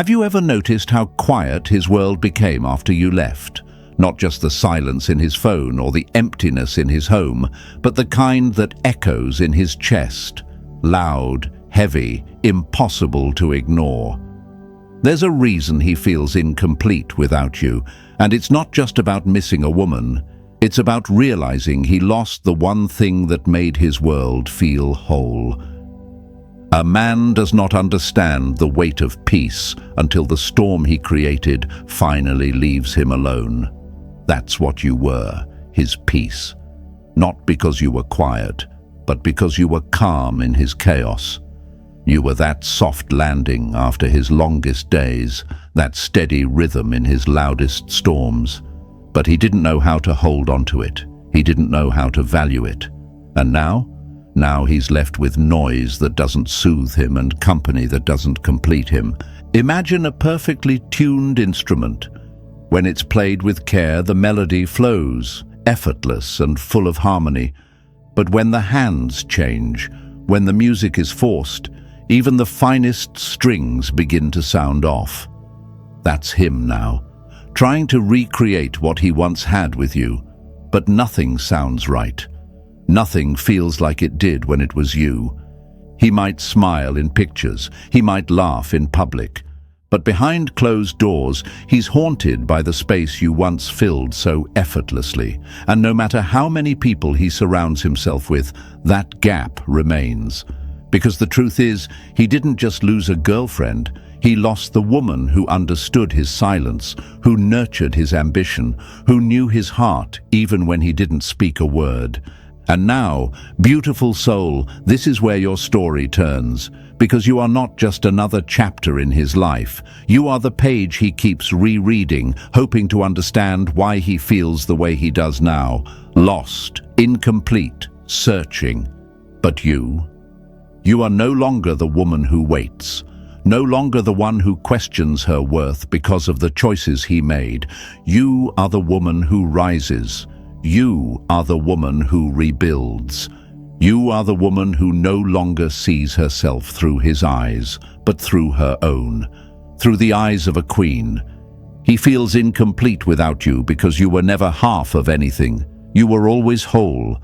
Have you ever noticed how quiet his world became after you left? Not just the silence in his phone or the emptiness in his home, but the kind that echoes in his chest. Loud, heavy, impossible to ignore. There's a reason he feels incomplete without you, and it's not just about missing a woman. It's about realizing he lost the one thing that made his world feel whole. A man does not understand the weight of peace until the storm he created finally leaves him alone. That's what you were, his peace. Not because you were quiet, but because you were calm in his chaos. You were that soft landing after his longest days, that steady rhythm in his loudest storms. But he didn't know how to hold onto it. He didn't know how to value it. And now? Now he's left with noise that doesn't soothe him and company that doesn't complete him. Imagine a perfectly tuned instrument. When it's played with care, the melody flows, effortless and full of harmony. But when the hands change, when the music is forced, even the finest strings begin to sound off. That's him now, trying to recreate what he once had with you. But nothing sounds right. Nothing feels like it did when it was you. He might smile in pictures, he might laugh in public, but behind closed doors, he's haunted by the space you once filled so effortlessly. And no matter how many people he surrounds himself with, that gap remains. Because the truth is, he didn't just lose a girlfriend, he lost the woman who understood his silence, who nurtured his ambition, who knew his heart even when he didn't speak a word. And now, beautiful soul, this is where your story turns, because you are not just another chapter in his life. You are the page he keeps rereading, hoping to understand why he feels the way he does now. Lost, incomplete, searching. But you are no longer the woman who waits, no longer the one who questions her worth because of the choices he made. You are the woman who rises. You are the woman who rebuilds. You are the woman who no longer sees herself through his eyes, but through her own, through the eyes of a queen. He feels incomplete without you because you were never half of anything. You were always whole.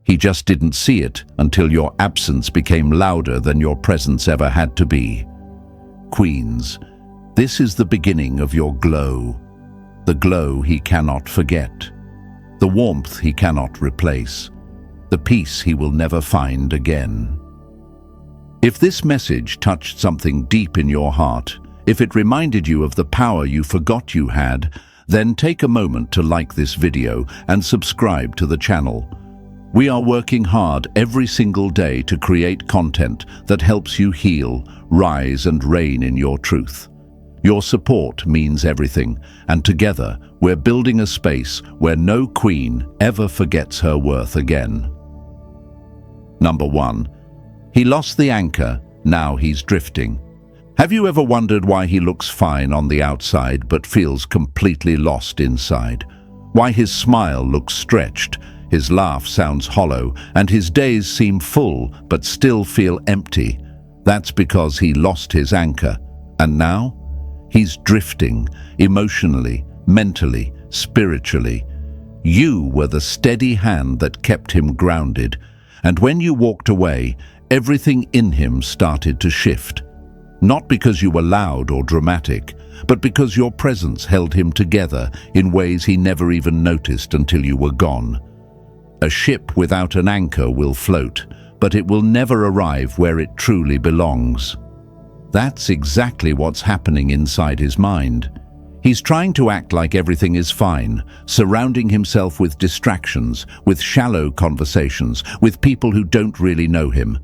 He just didn't see it until your absence became louder than your presence ever had to be. Queens, this is the beginning of your glow. The glow he cannot forget. The warmth he cannot replace. The peace he will never find again. If this message touched something deep in your heart, if it reminded you of the power you forgot you had, then take a moment to like this video and subscribe to the channel. We are working hard every single day to create content that helps you heal, rise and reign in your truth. Your support means everything, and together we're building a space where no queen ever forgets her worth again. Number 1. He lost the anchor, now he's drifting. Have you ever wondered why he looks fine on the outside but feels completely lost inside? Why his smile looks stretched, his laugh sounds hollow, and his days seem full but still feel empty? That's because he lost his anchor. And now? He's drifting, emotionally, mentally, spiritually. You were the steady hand that kept him grounded, and when you walked away, everything in him started to shift. Not because you were loud or dramatic, but because your presence held him together in ways he never even noticed until you were gone. A ship without an anchor will float, but it will never arrive where it truly belongs. That's exactly what's happening inside his mind. He's trying to act like everything is fine, surrounding himself with distractions, with shallow conversations, with people who don't really know him.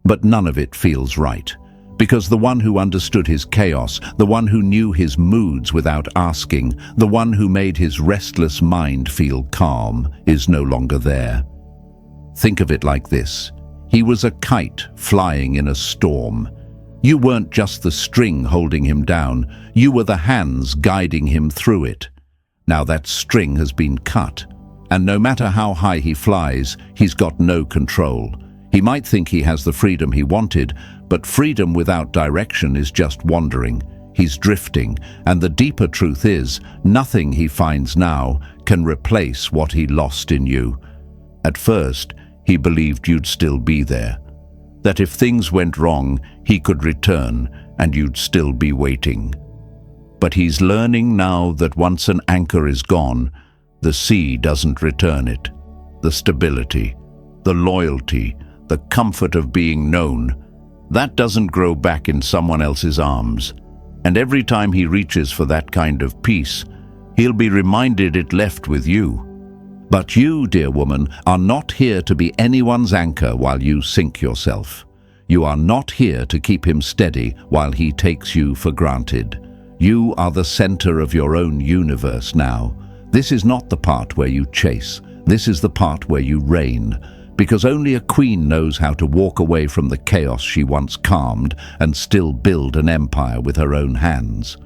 But none of it feels right. Because the one who understood his chaos, the one who knew his moods without asking, the one who made his restless mind feel calm, is no longer there. Think of it like this. He was a kite flying in a storm. You weren't just the string holding him down, you were the hands guiding him through it. Now that string has been cut, and no matter how high he flies, he's got no control. He might think he has the freedom he wanted, but freedom without direction is just wandering. He's drifting, and the deeper truth is, nothing he finds now can replace what he lost in you. At first, he believed you'd still be there, that if things went wrong, he could return and you'd still be waiting. But he's learning now that once an anchor is gone, the sea doesn't return it. The stability, the loyalty, the comfort of being known, that doesn't grow back in someone else's arms. And every time he reaches for that kind of peace, he'll be reminded it left with you. But you, dear woman, are not here to be anyone's anchor while you sink yourself. You are not here to keep him steady while he takes you for granted. You are the center of your own universe now. This is not the part where you chase. This is the part where you reign. Because only a queen knows how to walk away from the chaos she once calmed and still build an empire with her own hands.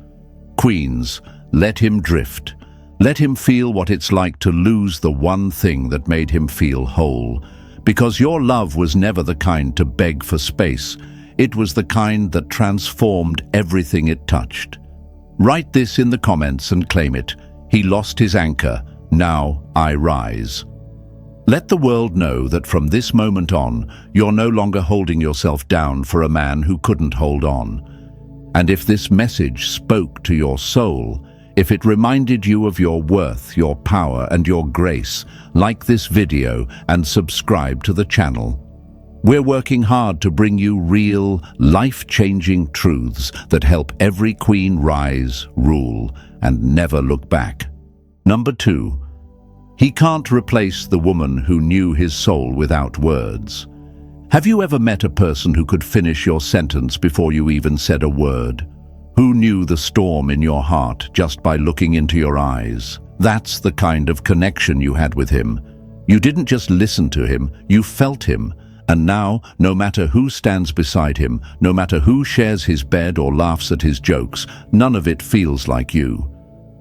Queens, let him drift. Let him feel what it's like to lose the one thing that made him feel whole. Because your love was never the kind to beg for space. It was the kind that transformed everything it touched. Write this in the comments and claim it. He lost his anchor. Now I rise. Let the world know that from this moment on, you're no longer holding yourself down for a man who couldn't hold on. And if this message spoke to your soul, if it reminded you of your worth, your power, and your grace, like this video and subscribe to the channel. We're working hard to bring you real, life-changing truths that help every queen rise, rule, and never look back. Number 2. He can't replace the woman who knew his soul without words. Have you ever met a person who could finish your sentence before you even said a word? Who knew the storm in your heart just by looking into your eyes? That's the kind of connection you had with him. You didn't just listen to him, you felt him. And now, no matter who stands beside him, no matter who shares his bed or laughs at his jokes, none of it feels like you.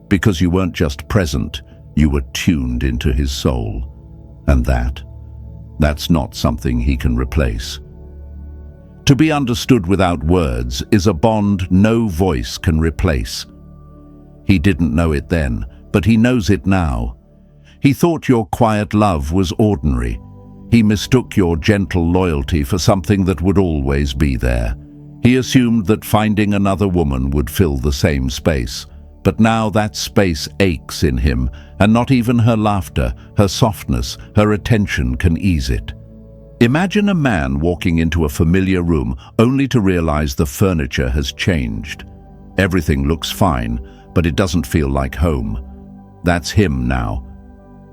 Because you weren't just present, you were tuned into his soul. And that's not something he can replace. To be understood without words is a bond no voice can replace. He didn't know it then, but he knows it now. He thought your quiet love was ordinary. He mistook your gentle loyalty for something that would always be there. He assumed that finding another woman would fill the same space. But now that space aches in him, and not even her laughter, her softness, her attention can ease it. Imagine a man walking into a familiar room only to realize the furniture has changed. Everything looks fine, but it doesn't feel like home. That's him now.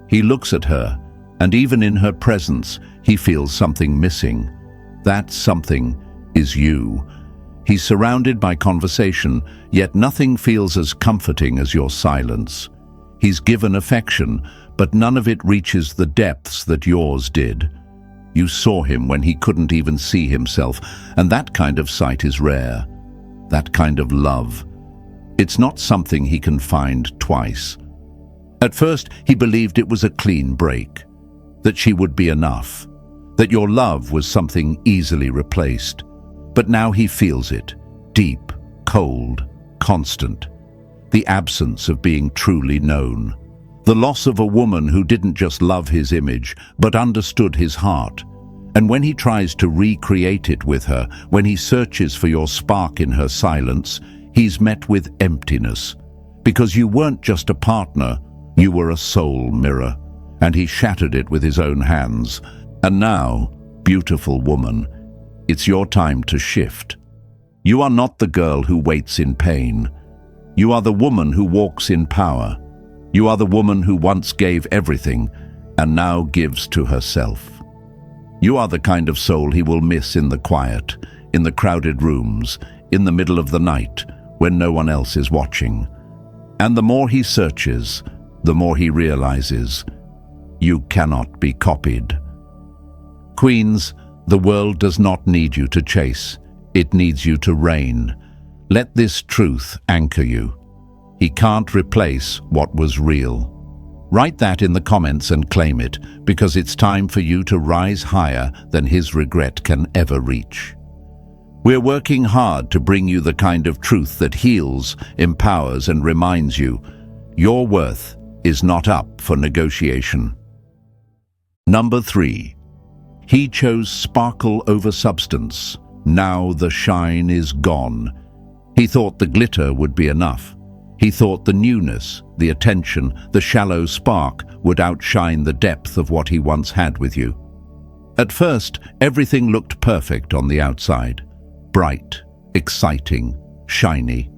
He looks at her, and even in her presence, he feels something missing. That something is you. He's surrounded by conversation, yet nothing feels as comforting as your silence. He's given affection, but none of it reaches the depths that yours did. You saw him when he couldn't even see himself, and that kind of sight is rare. That kind of love. It's not something he can find twice. At first, he believed it was a clean break, that she would be enough, that your love was something easily replaced. But now he feels it, deep, cold, constant. The absence of being truly known. The loss of a woman who didn't just love his image, but understood his heart. And when he tries to recreate it with her, when he searches for your spark in her silence, he's met with emptiness. Because you weren't just a partner, you were a soul mirror. And he shattered it with his own hands. And now, beautiful woman, it's your time to shift. You are not the girl who waits in pain. You are the woman who walks in power. You are the woman who once gave everything and now gives to herself. You are the kind of soul he will miss in the quiet, in the crowded rooms, in the middle of the night, when no one else is watching. And the more he searches, the more he realizes, you cannot be copied. Queens, the world does not need you to chase. It needs you to reign. Let this truth anchor you. He can't replace what was real. Write that in the comments and claim it, because it's time for you to rise higher than his regret can ever reach. We're working hard to bring you the kind of truth that heals, empowers, and reminds you your worth is not up for negotiation. Number 3. He chose sparkle over substance. Now the shine is gone. He thought the glitter would be enough. He thought the newness, the attention, the shallow spark would outshine the depth of what he once had with you. At first, everything looked perfect on the outside. Bright, exciting, shiny.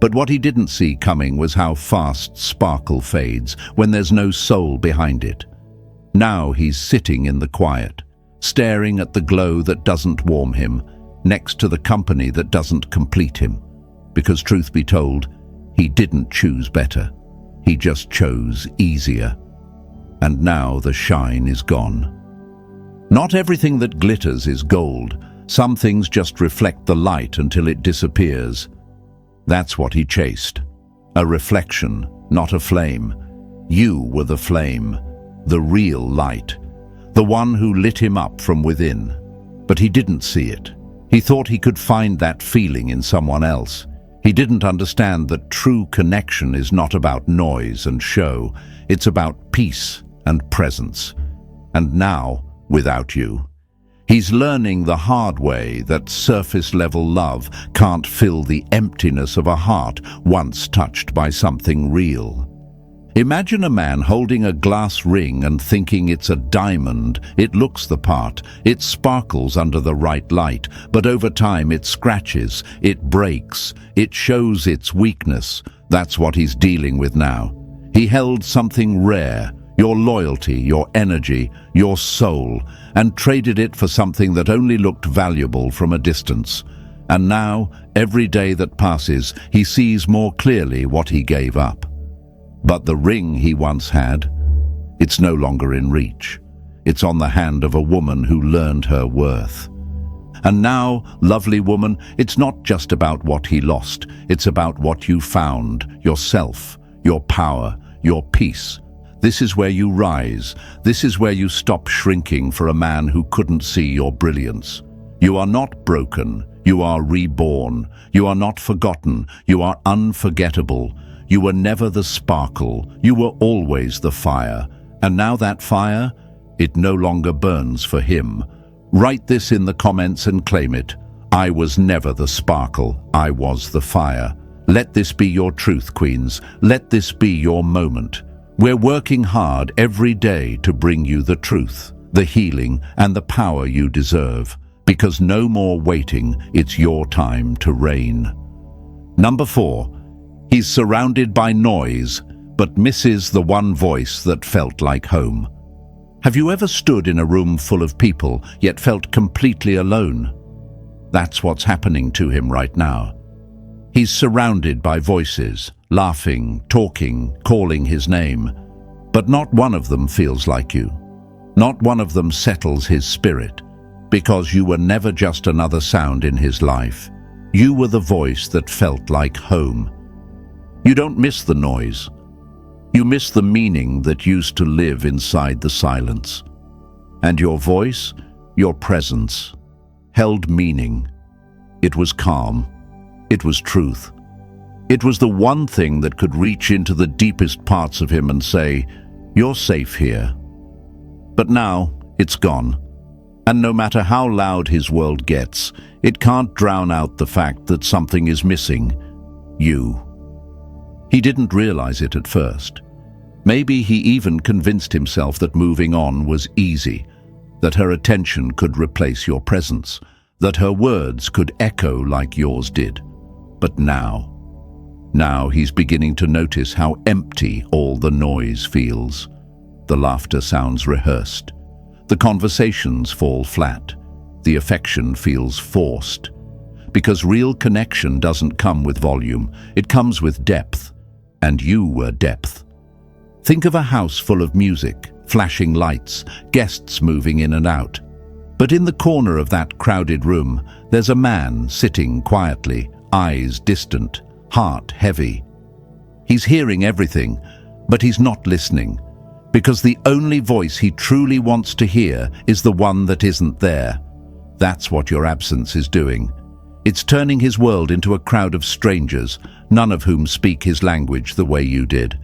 But what he didn't see coming was how fast sparkle fades when there's no soul behind it. Now he's sitting in the quiet, staring at the glow that doesn't warm him, next to the company that doesn't complete him. Because truth be told, he didn't choose better. He just chose easier. And now the shine is gone. Not everything that glitters is gold. Some things just reflect the light until it disappears. That's what he chased. A reflection, not a flame. You were the flame, the real light, the one who lit him up from within. But he didn't see it. He thought he could find that feeling in someone else. He didn't understand that true connection is not about noise and show. It's about peace and presence. And now, without you, he's learning the hard way that surface-level love can't fill the emptiness of a heart once touched by something real. Imagine a man holding a glass ring and thinking it's a diamond. It looks the part, it sparkles under the right light, but over time it scratches, it breaks, it shows its weakness. That's what he's dealing with now. He held something rare, your loyalty, your energy, your soul, and traded it for something that only looked valuable from a distance. And now, every day that passes, he sees more clearly what he gave up. But the ring he once had, it's no longer in reach. It's on the hand of a woman who learned her worth. And now, lovely woman, it's not just about what he lost. It's about what you found, yourself, your power, your peace. This is where you rise. This is where you stop shrinking for a man who couldn't see your brilliance. You are not broken. You are reborn. You are not forgotten. You are unforgettable. You were never the sparkle. You were always the fire. And now that fire, it no longer burns for him. Write this in the comments and claim it. I was never the sparkle. I was the fire. Let this be your truth, queens. Let this be your moment. We're working hard every day to bring you the truth, the healing, and the power you deserve. Because no more waiting, it's your time to reign. Number 4. He's surrounded by noise, but misses the one voice that felt like home. Have you ever stood in a room full of people, yet felt completely alone? That's what's happening to him right now. He's surrounded by voices, laughing, talking, calling his name. But not one of them feels like you. Not one of them settles his spirit, because you were never just another sound in his life. You were the voice that felt like home. You don't miss the noise. You miss the meaning that used to live inside the silence. And your voice, your presence, held meaning. It was calm. It was truth. It was the one thing that could reach into the deepest parts of him and say, "You're safe here." But now, it's gone. And no matter how loud his world gets, it can't drown out the fact that something is missing. You. He didn't realize it at first. Maybe he even convinced himself that moving on was easy, that her attention could replace your presence, that her words could echo like yours did. But now he's beginning to notice how empty all the noise feels. The laughter sounds rehearsed. The conversations fall flat. The affection feels forced. Because real connection doesn't come with volume, it comes with depth. And you were depth. Think of a house full of music, flashing lights, guests moving in and out. But in the corner of that crowded room, there's a man sitting quietly, eyes distant, heart heavy. He's hearing everything, but he's not listening, because the only voice he truly wants to hear is the one that isn't there. That's what your absence is doing. It's turning his world into a crowd of strangers, none of whom speak his language the way you did.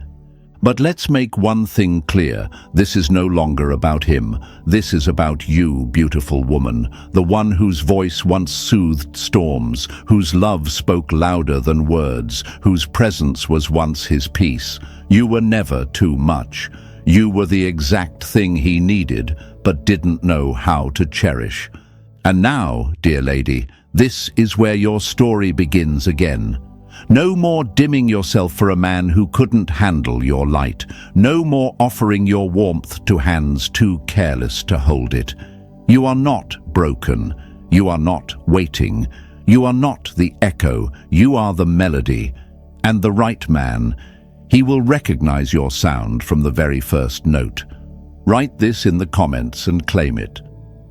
But let's make one thing clear. This is no longer about him. This is about you, beautiful woman, the one whose voice once soothed storms, whose love spoke louder than words, whose presence was once his peace. You were never too much. You were the exact thing he needed, but didn't know how to cherish. And now, dear lady, this is where your story begins again. No more dimming yourself for a man who couldn't handle your light. No more offering your warmth to hands too careless to hold it. You are not broken. You are not waiting. You are not the echo. You are the melody. And the right man, he will recognize your sound from the very first note. Write this in the comments and claim it.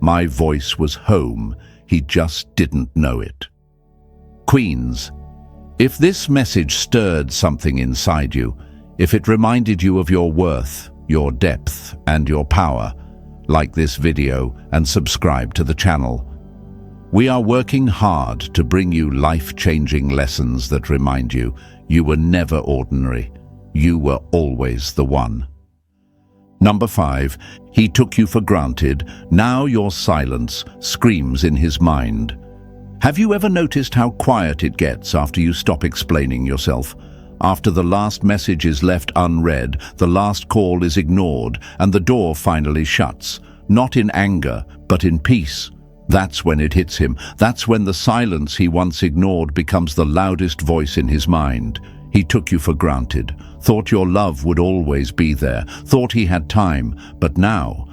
My voice was home. He just didn't know it. Queens, if this message stirred something inside you, if it reminded you of your worth, your depth, and your power, like this video and subscribe to the channel. We are working hard to bring you life-changing lessons that remind you you were never ordinary. You were always the one. Number 5, he took you for granted. Now your silence screams in his mind. Have you ever noticed how quiet it gets after you stop explaining yourself? After the last message is left unread, the last call is ignored, and the door finally shuts. Not in anger, but in peace. That's when it hits him. That's when the silence he once ignored becomes the loudest voice in his mind. He took you for granted, thought your love would always be there, thought he had time, but now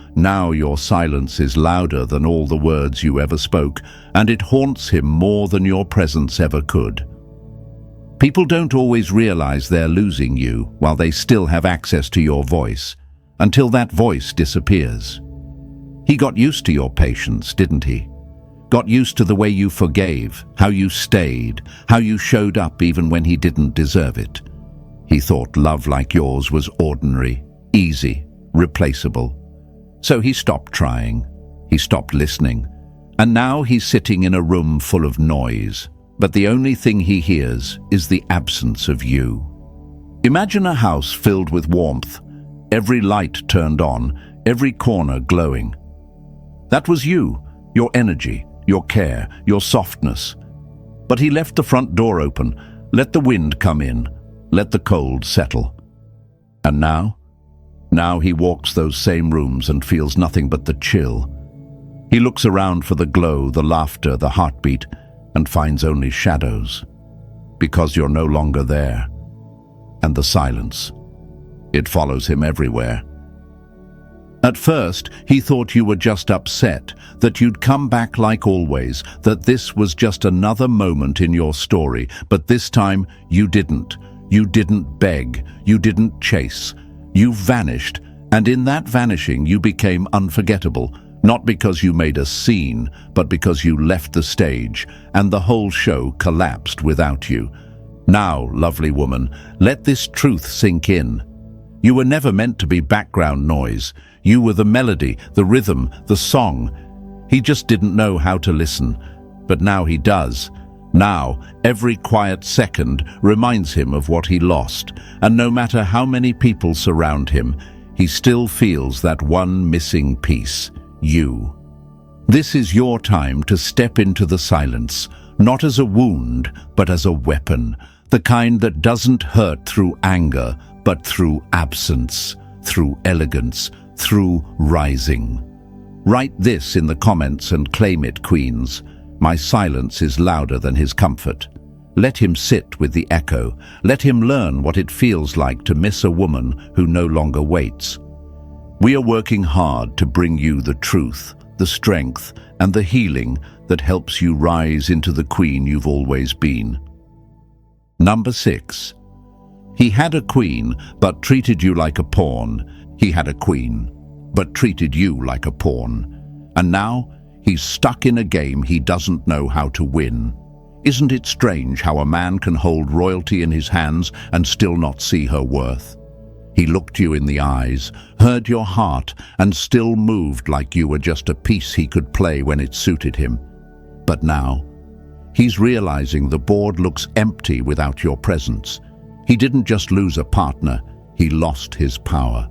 your silence is louder than all the words you ever spoke, and it haunts him more than your presence ever could. People don't always realize they're losing you while they still have access to your voice, until that voice disappears. He got used to your patience, didn't he? Got used to the way you forgave, how you stayed, how you showed up even when he didn't deserve it. He thought love like yours was ordinary, easy, replaceable. So he stopped trying, he stopped listening, and now he's sitting in a room full of noise, but the only thing he hears is the absence of you. Imagine a house filled with warmth, every light turned on, every corner glowing. That was you, your energy, your care, your softness. But he left the front door open, let the wind come in, let the cold settle. And now he walks those same rooms and feels nothing but the chill. He looks around for the glow, the laughter, the heartbeat, and finds only shadows. Because you're no longer there. And the silence. It follows him everywhere. At first, he thought you were just upset, that you'd come back like always, that this was just another moment in your story, but this time you didn't. You didn't beg, you didn't chase. You vanished, and in that vanishing you became unforgettable, not because you made a scene, but because you left the stage, and the whole show collapsed without you. Now, lovely woman, let this truth sink in. You were never meant to be background noise. You were the melody, the rhythm, the song. He just didn't know how to listen, but now he does. Now, every quiet second reminds him of what he lost, and no matter how many people surround him, he still feels that one missing piece, you. This is your time to step into the silence, not as a wound, but as a weapon, the kind that doesn't hurt through anger, but through absence, through elegance, through rising. Write this in the comments and claim it, queens. My silence is louder than his comfort. Let him sit with the echo. Let him learn what it feels like to miss a woman who no longer waits. We are working hard to bring you the truth, the strength, and the healing that helps you rise into the queen you've always been. Number 6. He had a queen, but treated you like a pawn. He had a queen, but treated you like a pawn. And now, he's stuck in a game he doesn't know how to win. Isn't it strange how a man can hold royalty in his hands and still not see her worth? He looked you in the eyes, heard your heart, and still moved like you were just a piece he could play when it suited him. But now, He's realizing the board looks empty without your presence. He didn't just lose a partner, he lost his power.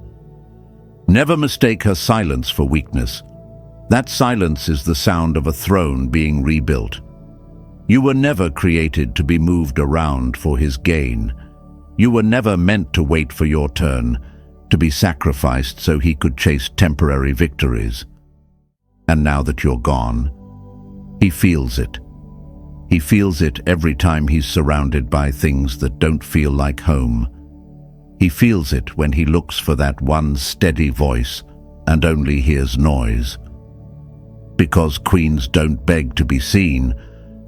Never mistake her silence for weakness. That silence is the sound of a throne being rebuilt. You were never created to be moved around for his gain. You were never meant to wait for your turn, to be sacrificed so he could chase temporary victories. And now that you're gone, he feels it. He feels it every time he's surrounded by things that don't feel like home. He feels it when he looks for that one steady voice and only hears noise. Because queens don't beg to be seen,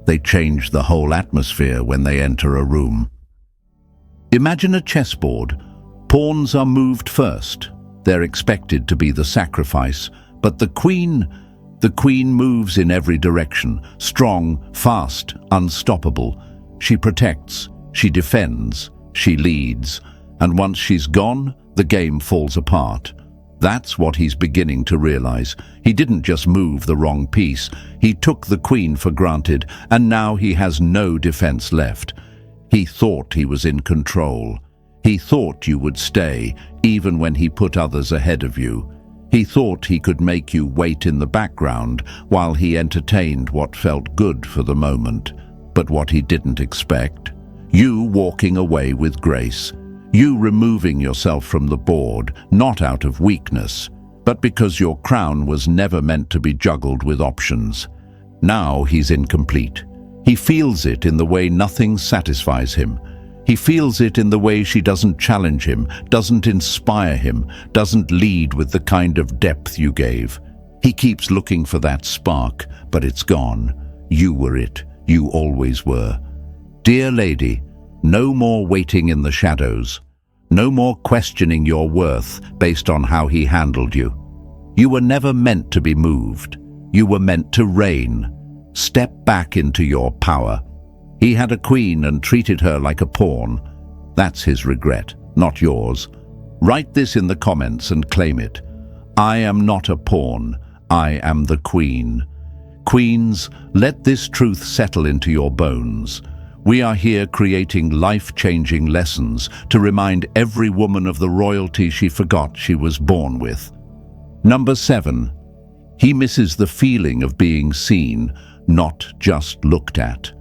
they change the whole atmosphere when they enter a room. Imagine a chessboard. Pawns are moved first. They're expected to be the sacrifice, but the queen moves in every direction, strong, fast, unstoppable. She protects, she defends, she leads, and once she's gone, the game falls apart. That's what he's beginning to realize. He didn't just move the wrong piece, he took the queen for granted, and now he has no defense left. He thought he was in control. He thought you would stay, even when he put others ahead of you. He thought he could make you wait in the background while he entertained what felt good for the moment. But what he didn't expect, you walking away with grace. You removing yourself from the board, not out of weakness, but because your crown was never meant to be juggled with options. Now he's incomplete. He feels it in the way nothing satisfies him. He feels it in the way she doesn't challenge him, doesn't inspire him, doesn't lead with the kind of depth you gave. He keeps looking for that spark, but it's gone. You were it. You always were. Dear lady, no more waiting in the shadows. No more questioning your worth based on how he handled you. You were never meant to be moved. You were meant to reign. Step back into your power. He had a queen and treated her like a pawn. That's his regret, not yours. Write this in the comments and claim it. I am not a pawn. I am the queen. Queens, let this truth settle into your bones. We are here creating life-changing lessons to remind every woman of the royalty she forgot she was born with. Number 7. He misses the feeling of being seen, not just looked at.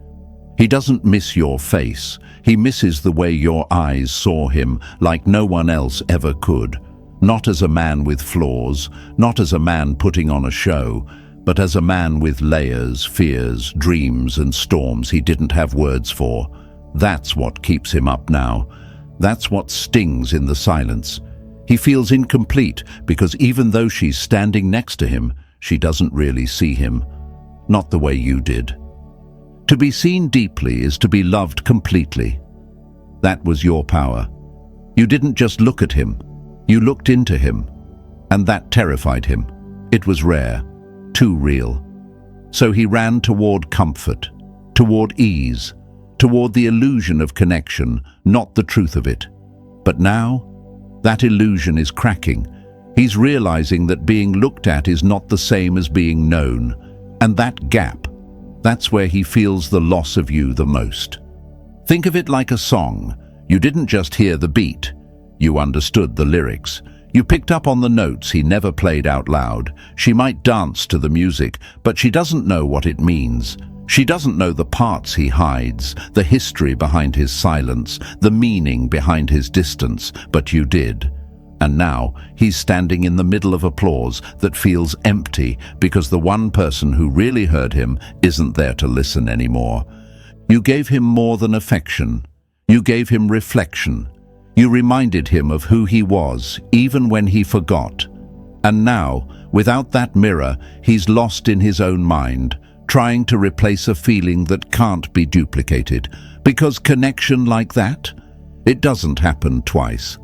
He doesn't miss your face. He misses the way your eyes saw him like no one else ever could. Not as a man with flaws, not as a man putting on a show, but as a man with layers, fears, dreams, and storms he didn't have words for. That's what keeps him up now. That's what stings in the silence. He feels incomplete because even though she's standing next to him, she doesn't really see him. Not the way you did. To be seen deeply is to be loved completely. That was your power. You didn't just look at him, you looked into him, and that terrified him. It was rare, too real. So he ran toward comfort, toward ease, toward the illusion of connection, not the truth of it. But now, that illusion is cracking. He's realizing that being looked at is not the same as being known, and that gap, that's where he feels the loss of you the most. Think of it like a song. You didn't just hear the beat. You understood the lyrics. You picked up on the notes he never played out loud. She might dance to the music, but she doesn't know what it means. She doesn't know the parts he hides, the history behind his silence, the meaning behind his distance, but you did. And now he's standing in the middle of applause that feels empty because the one person who really heard him isn't there to listen anymore. You gave him more than affection. You gave him reflection. You reminded him of who he was, even when he forgot. And now, without that mirror, he's lost in his own mind, trying to replace a feeling that can't be duplicated. Because connection like that, it doesn't happen twice.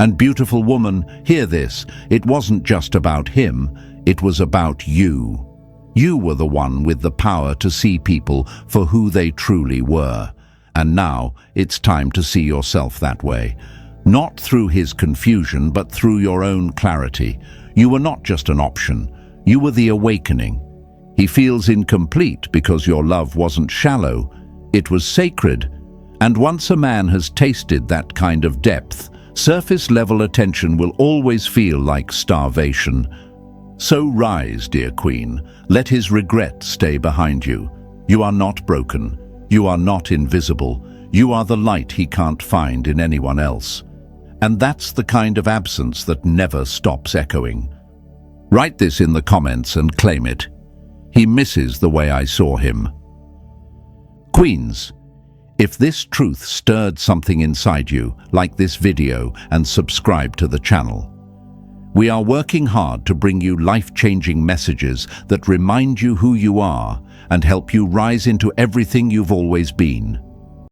And beautiful woman, hear this, it wasn't just about him, it was about you. You were the one with the power to see people for who they truly were. And now it's time to see yourself that way. Not through his confusion, but through your own clarity. You were not just an option, you were the awakening. He feels incomplete because your love wasn't shallow, it was sacred. And once a man has tasted that kind of depth, surface-level attention will always feel like starvation. So rise, dear Queen, let his regret stay behind you. You are not broken. You are not invisible. You are the light he can't find in anyone else. And that's the kind of absence that never stops echoing. Write this in the comments and claim it. He misses the way I saw him. Queens, if this truth stirred something inside you, like this video and subscribe to the channel. We are working hard to bring you life-changing messages that remind you who you are and help you rise into everything you've always been.